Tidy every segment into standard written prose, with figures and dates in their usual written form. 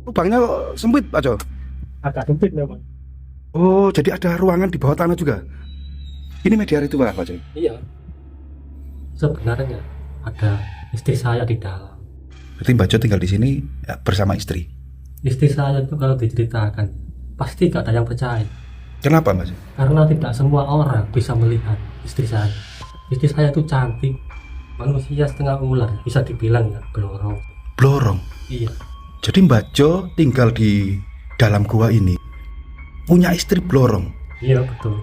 Lubangnya kok sempit, Pak Jo? Agak sempit memang. Oh, jadi ada ruangan di bawah tanah juga. Ini media ritual, Pak Jo? Iya, sebenarnya ada istri saya di dalam. Berarti Mbak Jo tinggal di sini ya, bersama istri. Istri saya itu kalau diceritakan pasti gak ada yang percaya, Kenapa, Mas? karena tidak semua orang bisa melihat istri saya. Istri saya itu cantik, manusia setengah ular, bisa dibilang ya blorong. Blorong. Iya, Jadi Mbak Jo tinggal di dalam gua ini punya istri blorong. iya betul.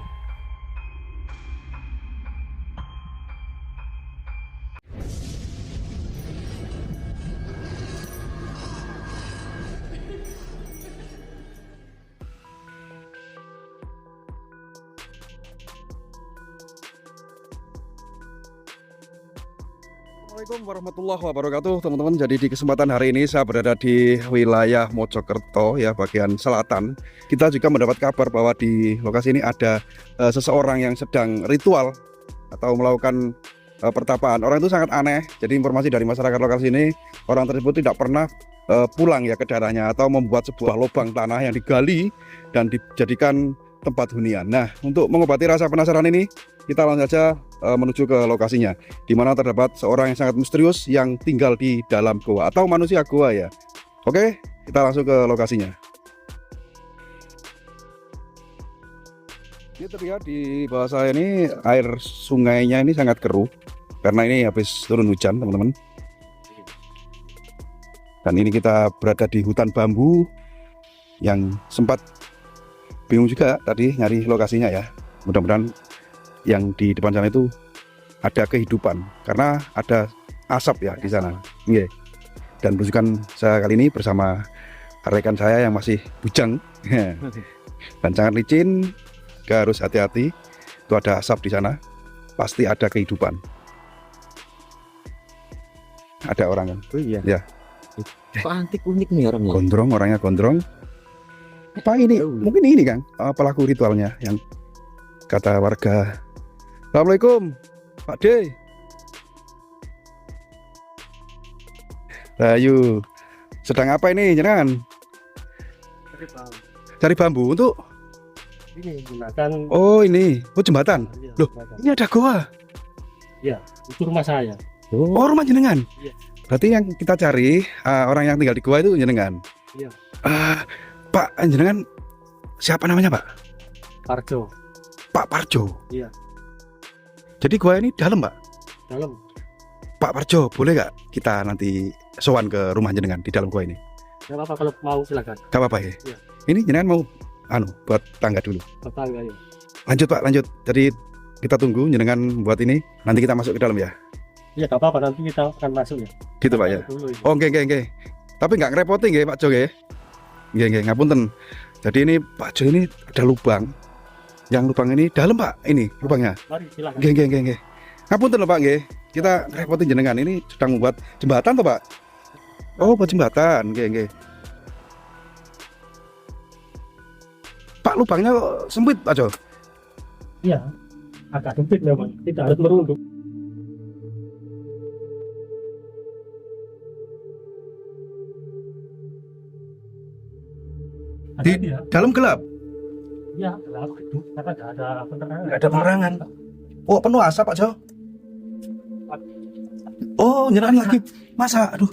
Assalamualaikum warahmatullahi wabarakatuh, teman-teman. Jadi di kesempatan hari ini saya berada di wilayah Mojokerto ya, bagian selatan. Kita juga mendapat kabar bahwa di lokasi ini ada seseorang yang sedang ritual atau melakukan pertapaan. Orang itu sangat aneh. Jadi informasi dari masyarakat lokal sini, orang tersebut tidak pernah pulang ya ke daerahnya atau membuat sebuah lubang tanah yang digali dan dijadikan tempat hunian. Nah, untuk mengobati rasa penasaran ini, kita langsung saja menuju ke lokasinya, di mana terdapat seorang yang sangat misterius yang tinggal di dalam goa atau manusia goa ya. Oke, kita langsung ke lokasinya. Ini terlihat di bawah saya ini air sungainya ini sangat keruh karena ini habis turun hujan, teman-teman. Dan ini kita berada di hutan bambu yang sempat bingung juga tadi nyari lokasinya ya. Mudah-mudahan yang di depan sana itu ada kehidupan karena ada asap ya di sana. Nggih. Dan berusukan saya kali ini bersama rekan saya yang masih bujang dan sangat licin. Gak harus hati-hati. Itu ada asap di sana. Pasti ada kehidupan. Ada orang kan? Oh iya. Ya. Kok antik unik nih orangnya? Gondrong, orangnya gondrong. Apa ini? Oh. Mungkin ini kan pelaku ritualnya yang kata warga. Assalamualaikum, Pak D. Rayu, sedang apa ini jenengan? Cari bambu untuk? Ini gunakan. Oh ini, oh jembatan. Iya, Loh, jembatan. ini ada goa. Itu rumah saya. Oh rumah jenengan. Iya. Berarti yang kita cari orang yang tinggal di goa itu jenengan. Iya. Pak, jenengan siapa namanya Pak? Parjo. Pak Parjo. Iya. Jadi goa ini dalam Pak? Dalam. Pak Parjo, boleh nggak kita nanti sowan ke rumah jenengan di dalam goa ini? Gak apa-apa, kalau mau silakan. Gak apa-apa ya? Iya. Ini jenengan mau buat tangga dulu. Tetangga ya. Lanjut Pak, lanjut. Jadi kita tunggu jenengan buat ini. Nanti kita masuk ke dalam ya. Iya, gak apa-apa, nanti kita akan masuk ya. Gitu Pak ya. Dulu, ya. Oh, nggih. Tapi nggak ngerepotin nggih Pak Jo nggih. Nggih, ngapunten. Jadi ini Pak Jo ini ada lubang. Yang lubang ini dalam Pak, ini lubangnya. Mari silakan. Nggih. Ngapunten lho Pak nggih. Kita ngerepotin jenengan, ini sedang membuat jembatan toh Pak? Oh, buat jembatan. Nggih. Pak, lubangnya kok sempit Pak Jo? Iya, agak sempit memang. Tidak harus merunduk. Di Ada ya? dalam gelap. Iya, gelap itu. Karena tidak ada penerangan. Nggak ada penerangan. Oh, penuh asap Pak Jo. Oh, jenengan lagi masak. Aduh.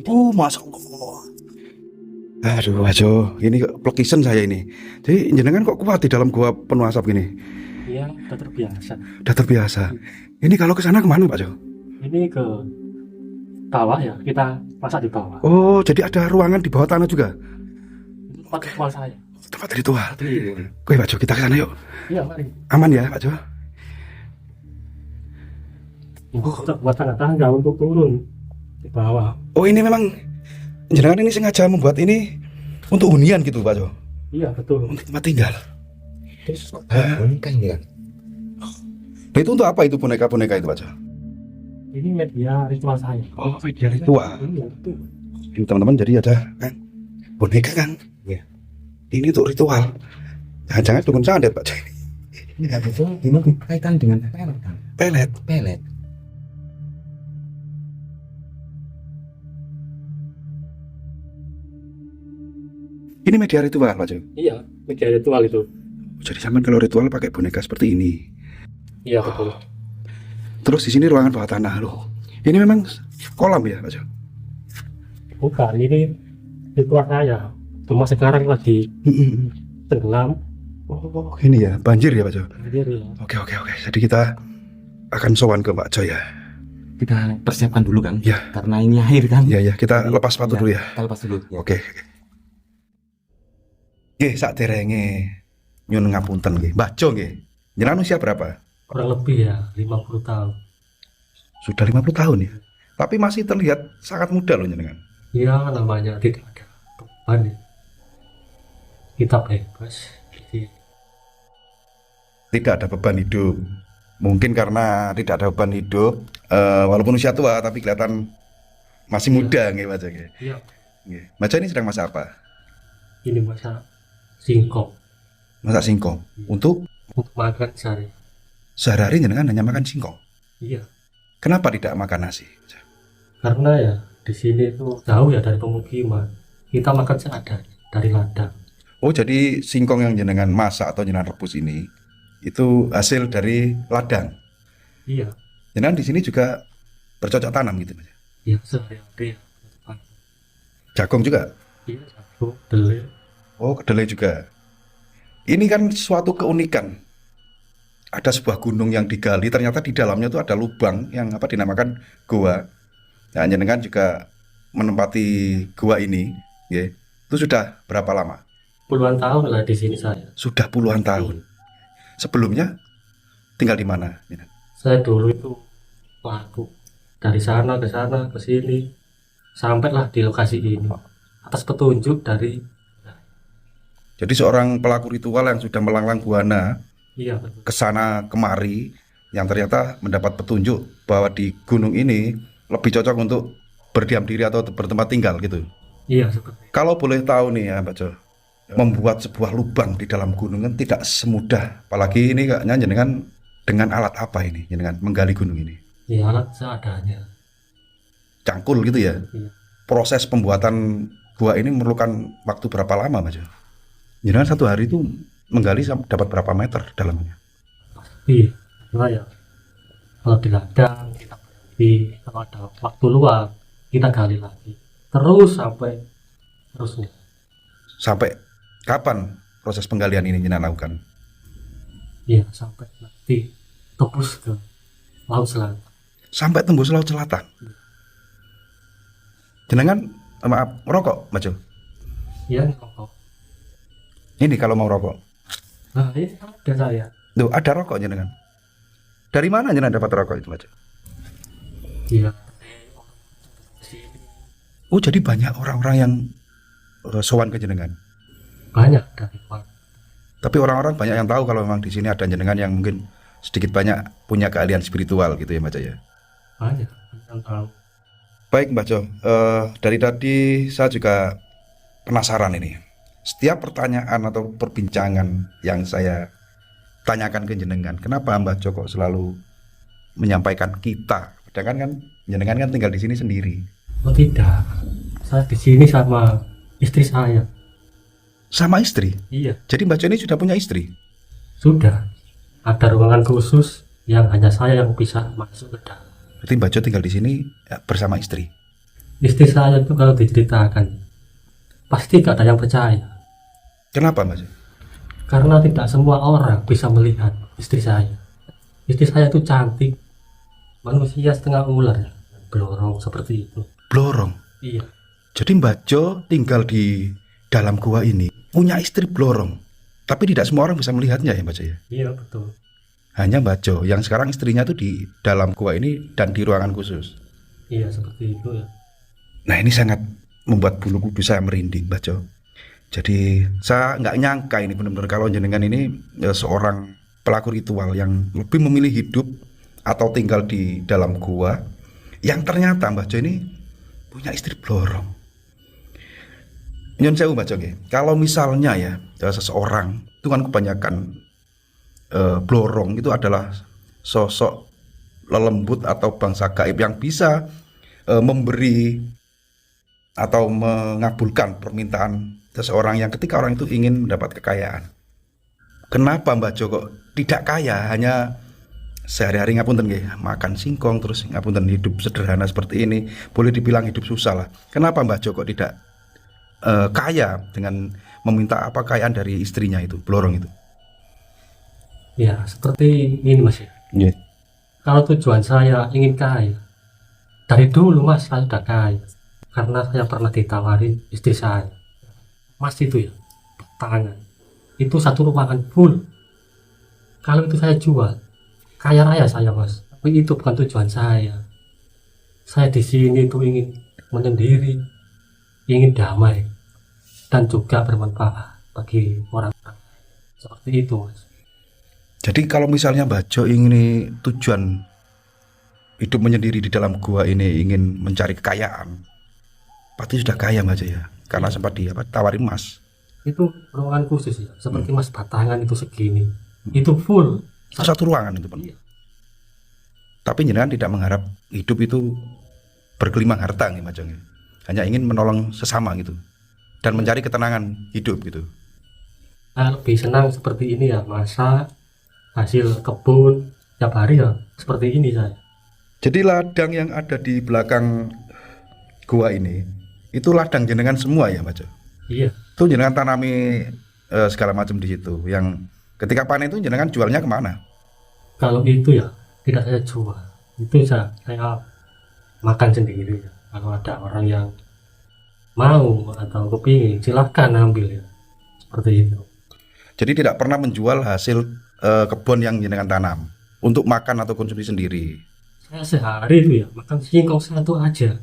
Oh, masak. Oh. Aduh, Pak Jo, ini kok plekisen saya ini. Jadi jenengan kok kuat di dalam gua penuh asap gini? Iya, sudah terbiasa. Udah terbiasa. Ini kalau ke sana kemana Pak Jo? Ini ke bawah ya, kita masak di bawah. Oh, jadi ada ruangan di bawah tanah juga. Itu tempat ritual saya. Tempat ritual. Iya, Oke Pak Jo, kita ke sana yuk. iya mari. Aman ya Pak Jo? Kita buat tangga-tangga untuk turun di bawah. Oh, ini memang jenengan ini sengaja membuat ini untuk hunian gitu Pak Jo? Iya, betul. Untuk tempat tinggal. Terus kok boneka ini kan? Nah, itu untuk apa itu boneka-boneka itu Pak Jo? Ini media ritual saya. Oh, media ritual. Iya, betul. Ini teman-teman, jadi ada kan boneka kan? Iya. Ini untuk ritual. Jangan-jangan dukun santet Pak Jo. Ini nggak betul. Ini kaitan dengan pelet kan? Pelet. Pelet. Ini media ritual Pak Jo. Iya, media ritual itu. Jadi sampean kalau ritual pakai boneka seperti ini. Iya betul. Terus di sini ruangan bawah tanah loh. Ini memang kolam ya Pak Jo. Bukan, ini ritual saya. Cuma sekarang lagi tenggelam. Oh ini ya, banjir ya Pak Jo. Jadi Oke. Jadi kita akan sowan ke Pak Jo ya. Kita persiapkan dulu kan? Ya. Karena ini air kan? Ya, kita lepas sepatu dulu ya. Kita lepas dulu. Ya. Oke. Nggih, saderenge nyun ngapunten nggih. Mbah Jo nggih. Jenengan usia berapa? kurang lebih ya 50 tahun. Sudah 50 tahun ya. Tapi masih terlihat sangat muda loh jenengan. Ya namanya tidak ada beban ya. Kita bebas. Jadi Tidak ada beban hidup. Mungkin karena tidak ada beban hidup, walaupun usia tua tapi kelihatan masih muda nggih Mbah Jo nggih. iya, Nggih. Mbah Jo ini sedang masak apa? ini masa singkong Masak singkong. Untuk untuk makan sehari. sehari-hari jenengan hanya makan singkong. Iya, Kenapa tidak makan nasi? karena ya di sini itu jauh ya dari pemukiman. Kita makan seadanya dari ladang. Oh, jadi singkong yang jenengan masak atau jenengan rebus ini itu hasil dari ladang. Iya, Jenengan di sini juga bercocok tanam gitu, Mas. iya sehari-hari ya. Jagung juga. Iya, jagung, delai. Oh, kedelai juga. Ini kan suatu keunikan. Ada sebuah gunung yang digali, ternyata di dalamnya itu ada lubang yang dinamakan goa. Nah, jenengan juga menempati goa ini, ya. Itu sudah berapa lama? Puluhan tahun lah di sini saya. Sudah puluhan tahun. Sebelumnya tinggal di mana? Saya dulu itu pelaku dari sana ke sini, sampailah di lokasi ini atas petunjuk dari. Jadi seorang pelaku ritual yang sudah melanglang buana Iya betul. ke sana kemari, yang ternyata mendapat petunjuk bahwa di gunung ini lebih cocok untuk berdiam diri atau bertempat tinggal gitu. Iya seperti. Kalau boleh tahu nih ya Pak Jo, membuat sebuah lubang di dalam gunung kan tidak semudah. Apalagi ini kayaknya jenengan dengan alat apa ini jenengan menggali gunung ini? Iya, alat seadanya. Cangkul gitu ya. Iya. Proses pembuatan gua ini memerlukan waktu berapa lama Pak Jo? Jenengan satu hari itu menggali dapat berapa meter dalamnya? Pasti, karena ya kalau di ladang kita berhenti, kalau ada waktu luang kita gali lagi, terus sampai terusnya. Sampai kapan proses penggalian ini jenengan lakukan? Iya, sampai nanti tembus ke laut selatan. Sampai tembus laut selatan. Jenengan maaf merokok, Mas Jo? Iya, rokok. Ini kalau mau rokok. Nah, ini ada saya. Tuh, ada rokok jenengan. Dari mana jenengan dapat rokok itu, Mas Jo? Iya. Oh, jadi banyak orang-orang yang sowan ke jenengan. Banyak dari luar. Tapi orang-orang banyak yang tahu kalau memang di sini ada jenengan yang mungkin sedikit banyak punya keahlian spiritual gitu ya, Mas Jo ya. Banyak yang tahu. Baik Mbak Jo, dari tadi saya juga penasaran ini. Setiap pertanyaan atau perbincangan yang saya tanyakan ke jenengan, kenapa Mbak Jo kok selalu menyampaikan kita? Sedangkan kan jenengan kan tinggal di sini sendiri. Oh tidak, saya di sini sama istri saya. Sama istri. Iya, Jadi Mbak Jo ini sudah punya istri. sudah. Ada ruangan khusus yang hanya saya yang bisa masuk ke dalam. Berarti Mbak Jo tinggal di sini ya, bersama istri. Istri saya itu kalau diceritakan pasti gak ada yang percaya, Kenapa Mbak Jo? karena tidak semua orang bisa melihat istri saya. Istri saya itu cantik, manusia setengah ular, blorong seperti itu. Blorong. Iya, Jadi Mbak Jo tinggal di dalam gua ini punya istri blorong. Tapi tidak semua orang bisa melihatnya ya Mbak Jo ya. iya betul. Hanya Mbak Jo yang sekarang istrinya tuh di dalam gua ini dan di ruangan khusus. Iya seperti itu ya. Nah ini sangat membuat bulu kudus saya merinding Mbak Jo. Jadi saya nggak nyangka ini benar-benar kalau jenengan ini seorang pelaku ritual yang lebih memilih hidup atau tinggal di dalam gua, yang ternyata Mbak Jo ini punya istri blorong. Nyun sewu Mbak Jo, kalau misalnya ya seseorang itu kan kebanyakan blorong itu adalah sosok lelembut atau bangsa gaib yang bisa memberi atau mengabulkan permintaan seseorang yang ketika orang itu ingin mendapat kekayaan. Kenapa Mbah Jo kok tidak kaya, hanya sehari-hari ngapunten nggih, makan singkong terus ngapunten hidup sederhana seperti ini, boleh dibilang hidup susah lah. Kenapa Mbah Jo kok tidak kaya dengan meminta apa kekayaan dari istrinya itu, Blorong itu? Ya seperti ini Mas ya. Nggih. Kalau tujuan saya ingin kaya, dari dulu Mas saya sudah kaya. Karena saya pernah ditawari istri saya, Mas itu ya, tangan itu satu ruangan full. Kalau itu saya jual, kaya raya saya Mas. Tapi itu bukan tujuan saya. Saya di sini itu ingin menyendiri, ingin damai, dan juga bermanfaat bagi orang seperti itu Mas. Jadi kalau misalnya Mbah Jo ingin tujuan hidup menyendiri di dalam gua ini, ingin mencari kekayaan, pasti sudah kaya Mbah Jo ya, karena sempat tawarin emas. Itu ruangan khusus ya, seperti Mas Batangan itu segini, itu full. Itu satu ruangan itu Pak. Iya. Tapi jenengan tidak mengharap hidup itu bergelimang harta nih Mbah Jo. Hanya ingin menolong sesama gitu dan mencari ketenangan hidup gitu. Saya lebih senang seperti ini ya, masak hasil kebun tiap hari ya seperti ini saya. Jadi ladang yang ada di belakang gua ini itu ladang jenengan semua ya Mbah Jo? Iya, Itu jenengan tanami segala macam di situ. Yang ketika panen itu jenengan jualnya kemana? kalau itu ya tidak saya jual, itu saya makan sendiri ya. Kalau ada orang yang mau atau kepingin silahkan ambil ya, seperti itu. Jadi tidak pernah menjual hasil kebun yang jenengan tanam untuk makan atau konsumsi sendiri. Saya sehari itu ya makan singkong satu aja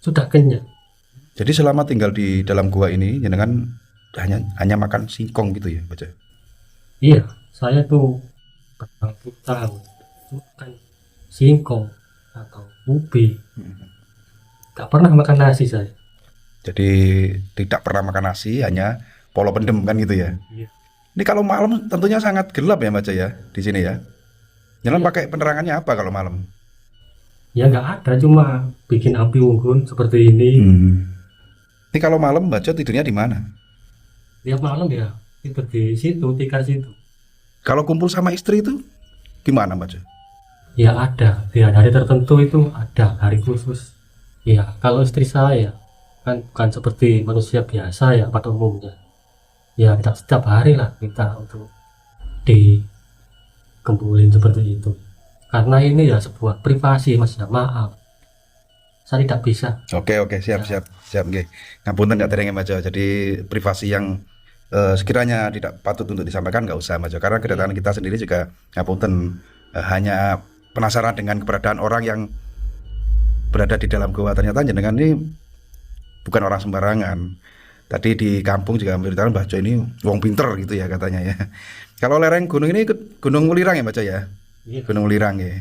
sudah kenyang. Jadi selama tinggal di dalam gua ini jenengan hanya makan singkong gitu ya, Baca? Iya, saya tuh bertahun-tahun makan singkong atau ubi, gak pernah makan nasi saya. Jadi tidak pernah makan nasi, hanya polo pendem kan gitu ya. Iya. Ini kalau malam tentunya sangat gelap ya, Baca ya, di sini ya. Jenengan pakai penerangannya apa kalau malam? Ya nggak ada, cuma bikin api unggun seperti ini. Ini kalau malam Baca tidurnya di mana? Tiap malam ya tidur di situ, tikar situ. Kalau kumpul sama istri itu gimana Baca? Ya ada, di hari tertentu itu ada hari khusus. Ya kalau istri saya kan bukan seperti manusia biasa ya pada umumnya. Ya kita setiap hari lah kita untuk dikumpulin seperti itu. Karena ini ya sebuah privasi Mas ya, maaf. Saya tidak bisa. Oke, siap nggih. Ngapunten nggak terengin Baca. Jadi privasi yang sekiranya tidak patut untuk disampaikan nggak usah Baca. Karena kedatangan kita sendiri juga ngapunten hanya penasaran dengan keberadaan orang yang berada di dalam gua. Ternyata jenengan ini bukan orang sembarangan. Tadi di kampung juga memberitakan Baca ini wong pinter gitu ya katanya ya. Kalau lereng gunung ini Gunung Welirang ya Baca ya? Iya. Gunung Welirang ya.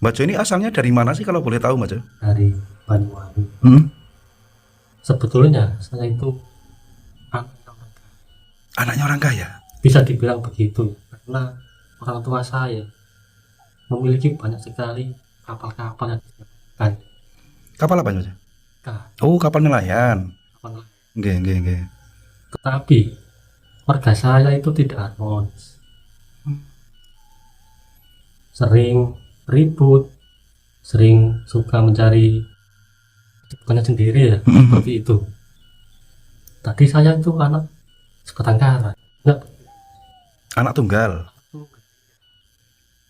Baca ini asalnya dari mana sih kalau boleh tahu Baca? Dari Banyuwangi. Sebetulnya saya itu Anaknya orang kaya. bisa dibilang begitu karena orang tua saya memiliki banyak sekali kapal-kapal yang digunakan. Kapal apa Baca? Nah, Oh, kapal nelayan. kapal. Nggih. Tetapi warga saya itu tidak harmonis, sering ribut, sering suka mencari bukannya sendiri ya, seperti itu. Tadi saya itu anak sebatang kara, enggak Anak tunggal.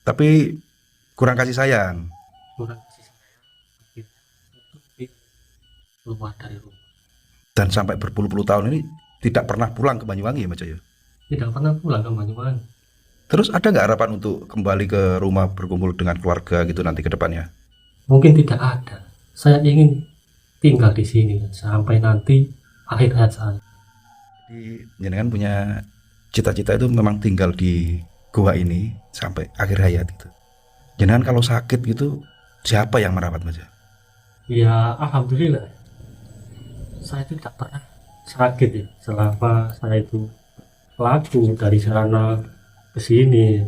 Tapi kurang kasih sayang. kurang kasih sayang, itu keluar dari rumah. Dan sampai berpuluh-puluh tahun ini tidak pernah pulang ke Banyuwangi ya Baca ya? Tidak pernah pulang ke Banyuwangi. Terus ada nggak harapan untuk kembali ke rumah berkumpul dengan keluarga gitu nanti ke depannya? Mungkin tidak ada. Saya ingin tinggal di sini sampai nanti akhir hayat saya. Jadi jenengan punya cita-cita itu memang tinggal di gua ini sampai akhir hayat gitu. Jenengan kalau sakit gitu siapa yang merawat Baca? Ya alhamdulillah, saya itu tidak pernah sakit ya selama saya itu laku dari sana ke sini.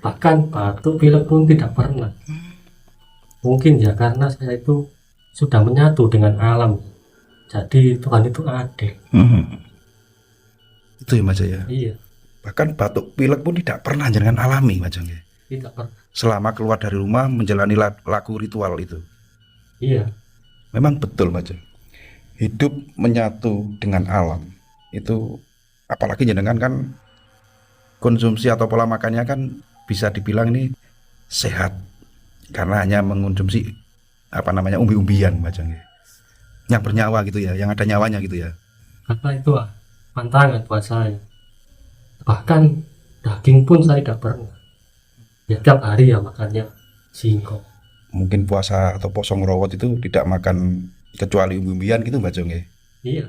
Bahkan batuk pilek pun tidak pernah. Mungkin ya karena saya itu sudah menyatu dengan alam. Jadi Tuhan itu adil. Itu ya Mas ya. Iya, Bahkan batuk pilek pun tidak pernah jenengan alami Mas ya. tidak pernah. Selama keluar dari rumah menjalani laku ritual itu. Iya, Memang betul Mas. Hidup menyatu dengan alam itu, apalagi jenengan kan konsumsi atau pola makannya kan bisa dibilang ini sehat karena hanya mengonsumsi umbi-umbian macamnya yang bernyawa gitu ya, yang ada nyawanya gitu ya. karena itu pantangan buat saya. Bahkan daging pun saya tidak pernah. Ya tiap hari ya makannya singkong. Mungkin puasa atau posong rawat itu tidak makan kecuali umbi-umbian gitu Mbak Jong ya. Iya,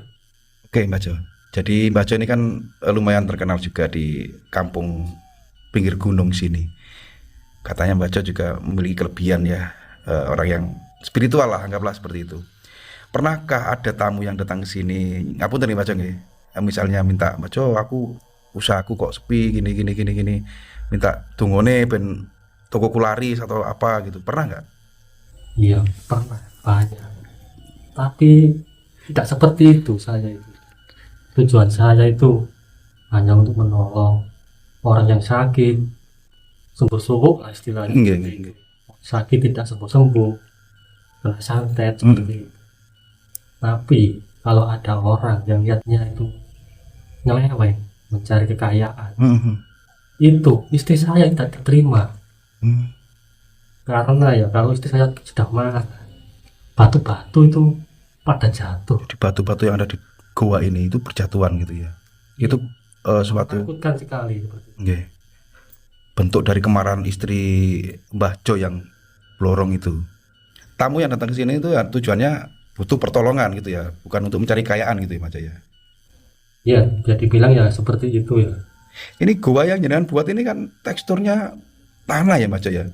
Oke Mbak Jo. Jadi Mbak Jo ini kan lumayan terkenal juga di kampung pinggir gunung sini. Katanya Mbak Jo juga memiliki kelebihan ya, orang yang spiritual lah, anggaplah seperti itu. Pernahkah ada tamu yang datang ke sini, ngapunten nih Mbak Jo nggih, misalnya minta Mbak Jo, aku usahaku kok sepi gini gini gini gini, minta tungone ben tokoku laris atau apa gitu, pernah nggak? iya pernah banyak. Tapi tidak seperti itu saya itu. Tujuan saya itu hanya untuk menolong orang yang sakit, sembuh-sembuh lah istilahnya. Nggih, nggih, nggih. Sakit tidak sembuh-sembuh, kena santet seperti itu. Tapi kalau ada orang yang niatnya itu nyeleweng, mencari kekayaan, itu istri saya tidak terima. Karena ya kalau istri saya sudah marah, batu-batu itu pada jatuh. Di batu-batu yang ada di goa ini itu berjatuhan gitu ya. Itu suatu Menakutkan sekali seperti itu. nggih, bentuk dari kemarahan istri Mbah Jo yang blorong itu. Tamu yang datang ke sini itu ya, tujuannya butuh pertolongan gitu ya, bukan untuk mencari kekayaan gitu ya Mas ya. Ya, jadi bilang ya seperti itu ya. Ini goa yang jenengan buat ini kan teksturnya tanah ya Mas ya.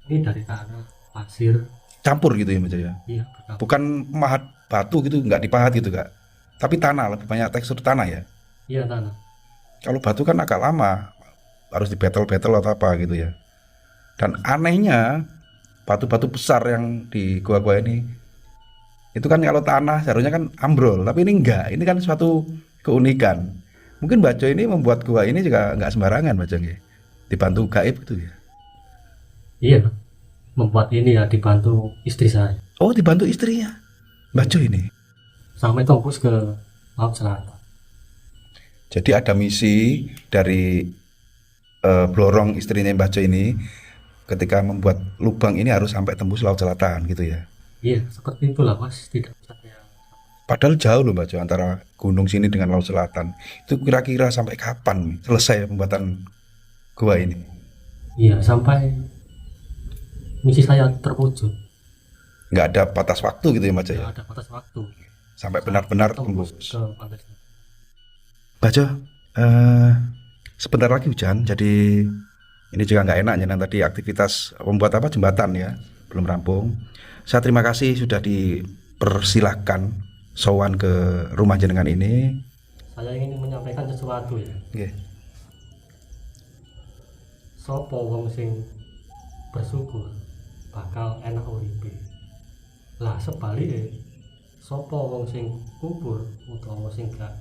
Ini dari tanah, pasir, Campur gitu ya Mas ya. iya berkabut. Bukan mahat batu gitu, nggak dipahat gitu Kak. Tapi tanah, lebih banyak tekstur tanah ya. Iya tanah. Kalau batu kan agak lama, harus dibetel-betel atau apa gitu ya. Dan anehnya batu-batu besar yang di gua-gua ini itu kan kalau tanah seharusnya kan ambrol, tapi ini enggak. Ini kan suatu keunikan. Mungkin Mbak Jo ini membuat gua ini juga enggak sembarangan Mbak Jo ya. Dibantu gaib gitu ya. Iya, membuat ini ya dibantu istri saya. Oh, dibantu istrinya Mbak Jo ini. Sampai tembus ke Laut Selatan. Jadi ada misi dari Blorong istrinya Mbak Jo ini, ketika membuat lubang ini harus sampai tembus Laut Selatan gitu ya. Iya, seperti itulah Mas, tidak saya. Padahal jauh loh Mbak Jo antara gunung sini dengan Laut Selatan. Itu kira-kira sampai kapan selesai pembuatan gua ini? Iya, sampai misi saya terwujud. Nggak ada batas waktu gitu ya Mbak Jo ya? Tidak ada batas waktu. Sampai benar-benar Tembus tembus. ke pantai selatan. Mbak Jo, sebentar lagi hujan, jadi ini juga nggak enak ya tadi aktivitas membuat apa jembatan ya, belum rampung. Saya terima kasih sudah dipersilahkan sowan ke rumah jenengan ini. Saya ingin menyampaikan sesuatu ya. Nggih. Sopo wong sing bersyukur bakal enak uripe. Lah sebaliknya sopo wong sing kubur utawa sing gak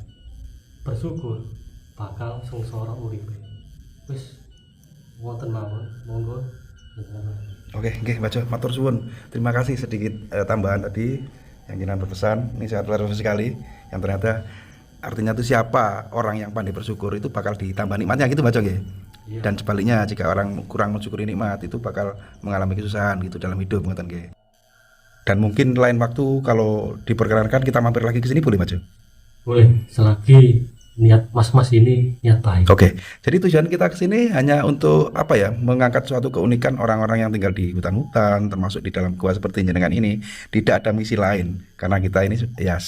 bersyukur bakal sengsara uripe. Wis wonten mawon, monggo. Oke, nggih Mbak Jo, matur suwun. Terima kasih sedikit tambahan tadi yang jenengan berpesan. Ini sangat luar biasa sekali. Yang ternyata artinya itu siapa orang yang pandai bersyukur itu bakal ditambah nikmatnya gitu Mbak Jo nggih. Iya. Dan sebaliknya jika orang kurang mensyukuri nikmat itu bakal mengalami kesusahan gitu dalam hidup ngoten nggih. Dan mungkin lain waktu kalau diperkenankan kita mampir lagi ke sini boleh Mbak Jo? Boleh, selagi niat mas-mas ini niat baik. Oke, jadi tujuan kita ke sini hanya untuk apa ya, mengangkat suatu keunikan orang-orang yang tinggal di hutan-hutan, termasuk di dalam gua seperti jenengan ini. Tidak ada misi lain, karena kita ini ya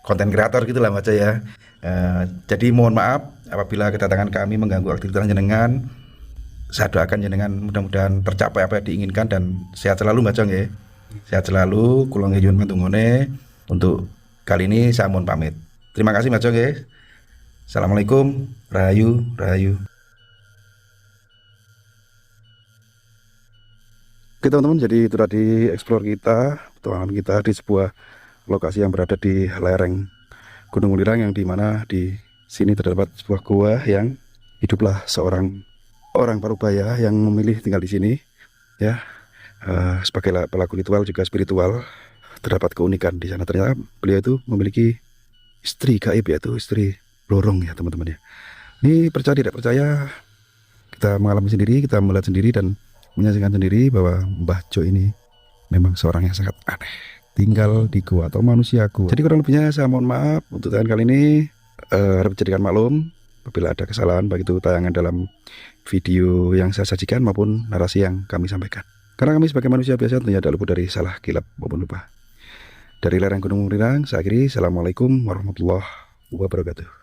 konten kreator gitulah Mbak Jo ya. Jadi mohon maaf apabila kedatangan kami mengganggu aktivitas jenengan. Saya doakan jenengan mudah-mudahan tercapai apa yang diinginkan dan sehat selalu Mbak Jo ya. Sehat selalu, kula nyuwun pantungane. Untuk kali ini saya mohon pamit. Terima kasih Mbak Jo ya. Assalamualaikum, rahayu, rahayu. Oke teman-teman, jadi itu tadi explore kita, petualangan kita di sebuah lokasi yang berada di lereng Gunung Welirang, yang dimana di sini terdapat sebuah gua yang hiduplah seorang orang Parubaya yang memilih tinggal di sini, ya. Sebagai pelaku ritual juga spiritual, terdapat keunikan di sana. Ternyata beliau itu memiliki istri gaib, yaitu istri blorong ya teman-teman ya. Ini percaya tidak percaya, kita mengalami sendiri, kita melihat sendiri dan menyaksikan sendiri bahwa Mbah Jo ini memang seorang yang sangat aneh, tinggal di gua atau manusia gua. Jadi kurang lebihnya saya mohon maaf untuk tayangan kali ini. Harap dijadikan maklum apabila ada kesalahan, baik itu tayangan dalam video yang saya sajikan maupun narasi yang kami sampaikan. Karena kami sebagai manusia biasa tentunya tidak luput dari salah, kilap maupun lupa. Dari lereng Gunung Welirang, saya akhiri. Assalamualaikum warahmatullahi wabarakatuh.